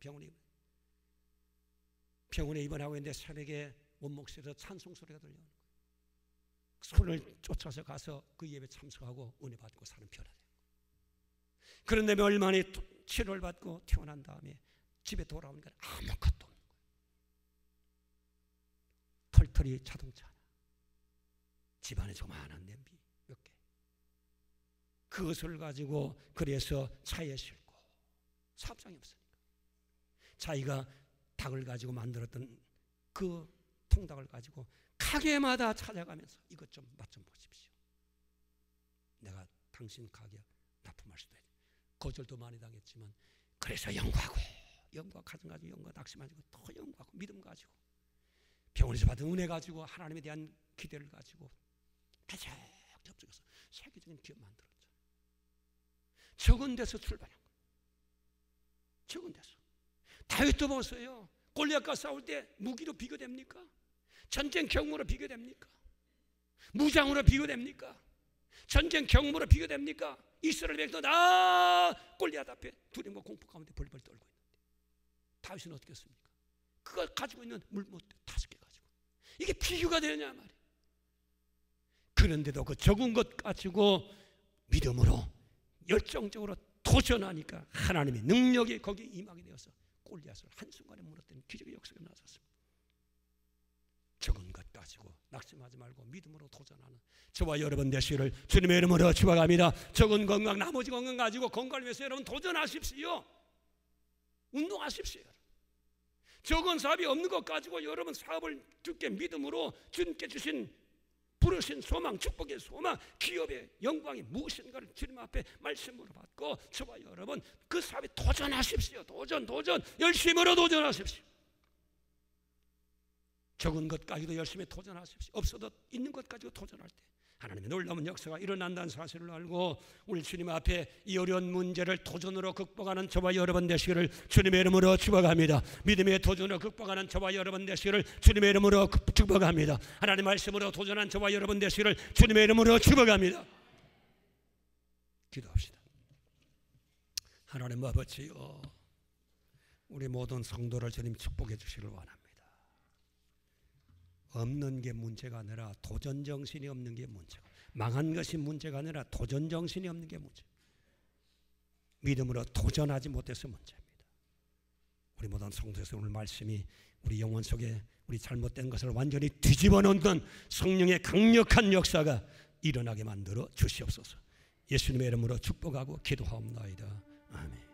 [SPEAKER 3] 병원에 입원하고 있는데 새벽에 원목실에서 찬송 소리가 들려오는 거예요. 손을 쫓아서 가서 그 예배 참석하고 은혜 받고 사는 변화돼요. 그런데 얼마 만에 치료를 받고 퇴원한 다음에 집에 돌아오니까 아무것도 없는 거예요. 털털이 자동차 하나, 집안에 조그마한 냄비 몇 개, 그것을 가지고 그래서 차에 싣고, 사업장이 없으니까 자기가 닭을 가지고 만들었던 그 통닭을 가지고 가게마다 찾아가면서 이것 좀 맛 좀 보십시오. 내가 당신 가게 납품할 수도 있고 거절도 많이 당했지만 그래서 연구하고 가정 가지고 연구, 낙심 가지고 또 연구하고 믿음 가지고 병원에서 받은 은혜 가지고 하나님에 대한 기대를 가지고 계속 접촉해서 세계적인 기업 만들었죠. 적은 데서 출발한 거예요. 적은 데서. 다윗도 보세요. 골리앗과 싸울 때 무기로 비교됩니까? 전쟁 경험으로 비교됩니까? 무장으로 비교됩니까? 전쟁 경험으로 비교됩니까? 이스라엘 백성도 다 골리앗 앞에 두려움과 공포 가운데 벌벌 떨고 있는데 다윗은 어떻게 했습니까? 그거 가지고 있는 물못 5개 가지고 이게 비교가 되느냐 말이에요. 그런데도 그 적은 것 가지고 믿음으로 열정적으로 도전하니까 하나님의 능력이 거기에 임하게 되어서 골리앗을 한순간에 무너뜨리는 기적의 역사가 나섰습니다. 적은 것 가지고 낙심하지 말고 믿음으로 도전하는 저와 여러분 되시기를 주님의 이름으로 축복합니다. 적은 건강, 나머지 건강 가지고 건강을 위해서 여러분 도전하십시오. 운동하십시오. 적은 사업이 없는 것 가지고 여러분 사업을 주께 믿음으로 주님께 주신 부르신 소망, 축복의 소망, 기업의 영광이 무엇인가를 주님 앞에 말씀으로 받고 저와 여러분 그 사업에 도전하십시오. 도전 열심으로 도전하십시오. 적은 것 가지고 열심히 도전하십시오. 없어도 있는 것 가지고 도전할 때 하나님의 놀라운 역사가 일어난다는 사실을 알고 우리 주님 앞에 이 어려운 문제를 도전으로 극복하는 저와 여러분 되시기를 주님의 이름으로 축복합니다. 믿음의 도전으로 극복하는 저와 여러분 되시기를 주님의 이름으로 축복합니다. 하나님 말씀으로 도전한 저와 여러분 되시기를 주님의 이름으로 축복합니다. 기도합시다. 하나님 아버지요, 우리 모든 성도를 주님 축복해 주시기를 원합니다. 없는 게 문제가 아니라 도전 정신이 없는 게 문제고, 망한 것이 문제가 아니라 도전 정신이 없는 게 문제. 믿음으로 도전하지 못해서 문제입니다. 우리 모든 성도에서 오늘 말씀이 우리 영혼 속에 우리 잘못된 것을 완전히 뒤집어 놓는 성령의 강력한 역사가 일어나게 만들어 주시옵소서. 예수님의 이름으로 축복하고 기도하옵나이다. 아멘.